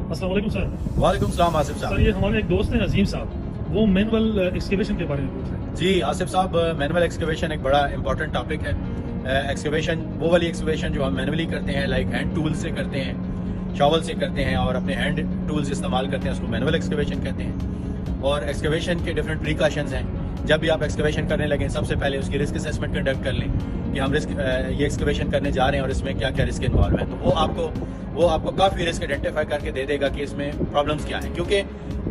अस्सलाम वालेकुम सर। वालेकुम सलाम आसिफ सर साहब। ये हमारे एक दोस्त हैं अजीम साहब, वो मैनुअल एक्सकेवेशन के बारे में पूछ रहे हैं। जी आसिफ साहब, मैनुअल एक्सकवेशन एक बड़ा इंपॉर्टेंट टॉपिक है। एक्सकवेशन वो वाली एक्सकवेशन जो हम मैनुअली करते हैं, लाइक हैंड टूल से करते हैं, शॉवल से करते हैं और अपने हैंड टूल्स इस्तेमाल करते हैं, उसको मैनुअल एक्सकवेशन कहते हैं। और एक्सकवेशन के डिफरेंट प्रिकॉशंस हैं। जब भी आप एक्सकवेशन करने लगें, सबसे पहले उसकी रिस्क असेसमेंट कंडक्ट कर लें कि हम ये एक्सकवेशन करने जा रहे हैं और इसमें क्या क्या रिस्क इन्वॉल्व है। तो वो आपको काफ़ी रिस्क आइडेंटिफाई करके दे देगा कि इसमें प्रॉब्लम्स क्या है, क्योंकि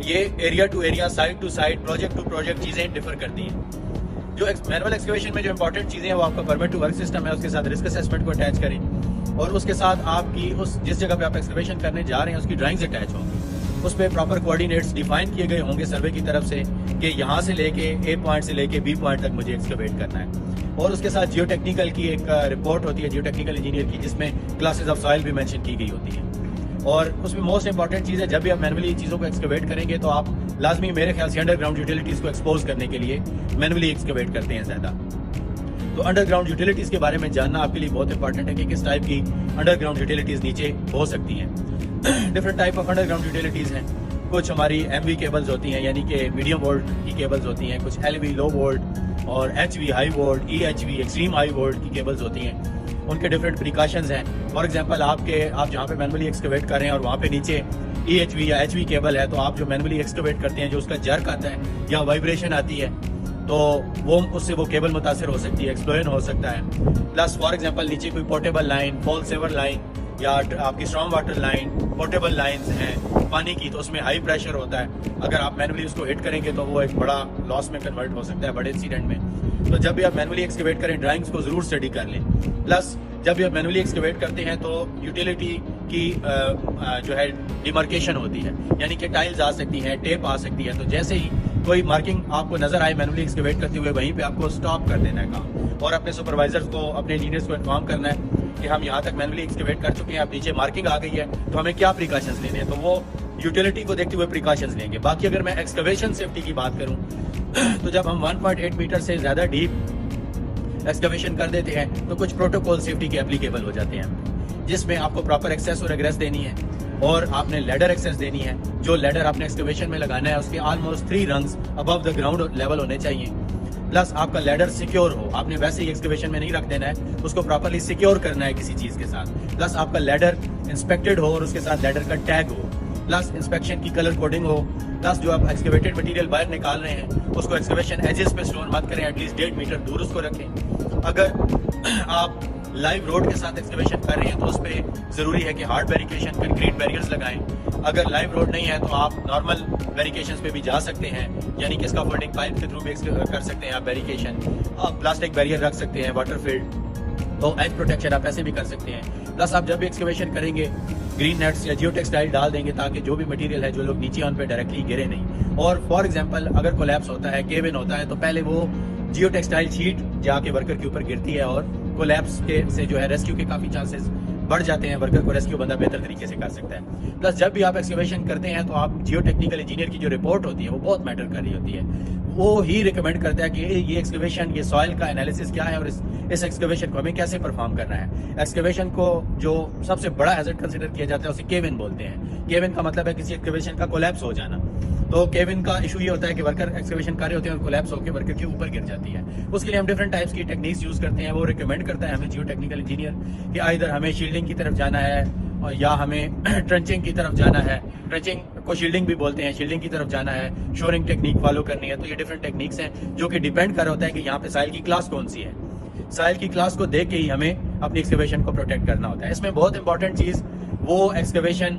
ये area to area, side to side, project to project चीज़ें डिफर करती हैं। जो मैनुअल एक्सकवेशन में जो इंपॉर्टेंट चीज़ें हैं वो आपका परमिट टू वर्क सिस्टम है, उसके साथ रिस्क असेसमेंट को अटैच करें और उसके साथ आपकी उस जिस जगह पे आप एक्सकवेशन करने जा रहे हैं उसकी ड्राइंग्स अटैच होंगी। उस पर प्रॉपर कोऑर्डिनेट्स डिफाइन किए गए होंगे सर्वे की तरफ से कि यहाँ से लेके ए पॉइंट से लेके बी पॉइंट तक मुझे एक्सकवेट करना है। और उसके साथ जियो टेक्निकल की एक रिपोर्ट होती है, जियो टेक्निकल इंजीनियर की, जिसमें क्लासेस ऑफ सॉइल भी मेंशन की गई होती है। और उसमें मोस्ट इंपॉर्टेंट चीज़ है, जब भी आप मैनुअली चीज़ों को एक्सकवेट करेंगे तो आप लाजमी मेरे ख्याल से अंडरग्राउंड यूटिलिटीज़ को एक्सपोज करने के लिए मैनुअली एक्सकवेट करते हैं ज़्यादा। तो अंडरग्राउंड यूटिलिटीज़ के बारे में जानना आपके लिए बहुत इंपॉर्टेंट है कि किस टाइप की अंडरग्राउंड यूटिलिटीज़ नीचे हो सकती हैं। Different type of underground utilities हैं। कुछ हमारी MV केबल्स होती हैं, यानी कि मीडियम वोल्ट की केबल्स होती हैं, कुछ LV लो वोल्ट और HV high volt, EHV extreme high volt की केबल्स होती हैं। उनके डिफरेंट प्रिकॉशंस हैं। फॉर एग्जांपल आप जहाँ पे मैनुअली एक्सकवेट कर रहे हैं और वहाँ पे नीचे EHV या HV केबल है, तो आप जो मैनुअली एक्सकवेट करते हैं, जो उसका जर्क आता है या वाइब्रेशन आती है, तो उससे वो केबल मुतासर हो सकती है, एक्सप्लोजन हो सकता है। प्लस फॉर एग्जांपल नीचे कोई portable line, foul sewer line या आपकी strong water line, portable lines हैं पानी की, तो उसमें हाई प्रेशर होता है। अगर आप मैनुअली उसको हिट करेंगे तो वो एक बड़ा लॉस में कन्वर्ट हो सकता है, बड़े इंसिडेंट में। तो जब भी आप मैनुअली एक्सकवेट करें, ड्राइंग्स को जरूर स्टडी कर लें। प्लस जब भी आप मैनुअली एक्सकवेट करते हैं तो यूटिलिटी की जो है डिमार्केशन होती है, यानी कि टाइल्स आ सकती हैं, टेप आ सकती है। तो जैसे ही कोई मार्किंग आपको नजर आए मैनुअली एक्सकवेट करते हुए, वहीं पे आपको स्टॉप कर देना है काम और अपने सुपरवाइजर्स को, अपने इंजीनियर्स को इन्फॉर्म करना है कि हम यहाँ तक मैनुअली एक्सकवेट कर चुके हैं, अब नीचे मार्किंग आ गई है, तो हमें क्या प्रिकॉशंस लेने हैं। तो वो यूटिलिटी को देखते हुए प्रिकॉशंस लेंगे। बाकी अगर मैं एक्सकवेशन सेफ्टी की बात करूँ तो जब हम 1.8 मीटर से ज़्यादा डीप एक्सकवेशन कर देते हैं तो कुछ प्रोटोकॉल सेफ्टी के एप्लीकेबल हो जाते हैं, जिसमें आपको प्रॉपर एक्सेस और एग्रेस देनी है और आपने लेडर एक्सेस देनी है। जो लेडर आपने एक्सकवेशन में लगाना है उसके almost 3 rungs above the ground level होने चाहिए। प्लस आपका लेडर सिक्योर हो, आपने वैसे ही एक्सकवेशन में नहीं रख देना है, उसको प्रॉपर्ली सिक्योर करना है किसी चीज के साथ। प्लस आपका लेडर इंस्पेक्टेड हो और उसके साथ लेडर का टैग हो। प्लस इंस्पेक्शन की कलर कोडिंग हो। प्लस जो आप एक्सकवेटेड मटेरियल बाहर निकाल रहे हैं उसको एक्सकवेशन एजेस पे स्टोर मत करें, एटलीस्ट 1.5 मीटर दूर उसको रखें। अगर आप लाइव रोड के साथ एक्सकवेशन कर रहे हैं तो उस पर जरूरी है कि हार्ड बैरिकेशन, कंक्रीट बैरियर्स लगाएं। अगर लाइव रोड नहीं है तो आप नॉर्मल बैरिकेशन पे भी जा सकते हैं, यानी कि स्काफोल्डिंग पाइप के थ्रू भी कर सकते हैं आप बैरिकेशन। आप प्लास्टिक बैरियर रख सकते हैं, वाटर फील्ड, तो एज प्रोटेक्शन आप ऐसे भी कर सकते हैं। प्लस आप जब भी एक्सकवेशन करेंगे ग्रीन नेट्स या जियो टेक्सटाइल डाल देंगे ताकि जो भी मटेरियल है, जो लोग नीचे उन पे डायरेक्टली गिरे नहीं। और फॉर एग्जांपल अगर कोलैप्स होता है, केव इन होता है, तो पहले वो जियो टेक्सटाइल शीट जाके वर्कर के ऊपर गिरती है और कोलैप्स से जो है रेस्क्यू के काफी चांसेस बढ़ जाते हैं। वर्कर को रेस्क्यू बंदा बेहतर तरीके से कर सकता है। प्लस जब भी आप एक्सकवेशन करते हैं तो आप जियो टेक्निकल इंजीनियर की जो रिपोर्ट होती है वो बहुत मैटर कर रही होती है। वो ही रिकमेंड करता है कि ये एक्सकवेशन, ये सॉइल का एनालिसिस क्या है और इस एक्सकवेशन को हमें कैसे परफॉर्म करना है। एक्सकवेशन को जो सबसे बड़ा हैजर्ड कंसिडर किया जाता है उसे केव इन बोलते हैं। केव इन का मतलब है किसी एक्सकवेशन का कोलैप्स हो जाना। तो केव इन का इशू ये होता है कि वर्कर एक्सकवेशन कर रहे होते हैं और कोलैप्स होकर वर्कर के ऊपर गिर जाती है। उसके लिए हम डिफरेंट टाइप्स की टेक्निक्स यूज करते हैं। वो रिकमेंड करता है हमें जियो टेक्निकल इंजीनियर कि आइदर हमें शील्डिंग की तरफ जाना है और या हमें ट्रंचिंग की तरफ जाना है। ट्रंचिंग को शील्डिंग भी बोलते हैं, शील्डिंग की तरफ जाना है, शोरिंग टेक्निक फॉलो करनी है। तो ये डिफरेंट टेक्निक्स हैं जो कि डिपेंड कर रहा होता है कि यहाँ पे साइल की क्लास कौन सी है। साइल की क्लास को देख के ही हमें अपनी एक्सकवेशन को प्रोटेक्ट करना होता है। इसमें बहुत इंपॉर्टेंट चीज, वो एक्सकवेशन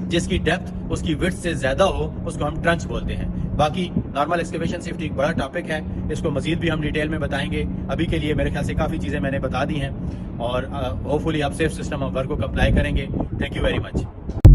जिसकी डेप्थ उसकी विड्थ से ज्यादा हो उसको हम ट्रंच बोलते हैं। बाकी नॉर्मल एक्सकवेशन सेफ्टी एक बड़ा टॉपिक है, इसको मजीद भी हम डिटेल में बताएंगे। अभी के लिए मेरे ख्याल से काफ़ी चीज़ें मैंने बता दी हैं और होपफुली आप सेफ सिस्टम ऑफ वर्क को अप्लाई करेंगे। Thank you very much.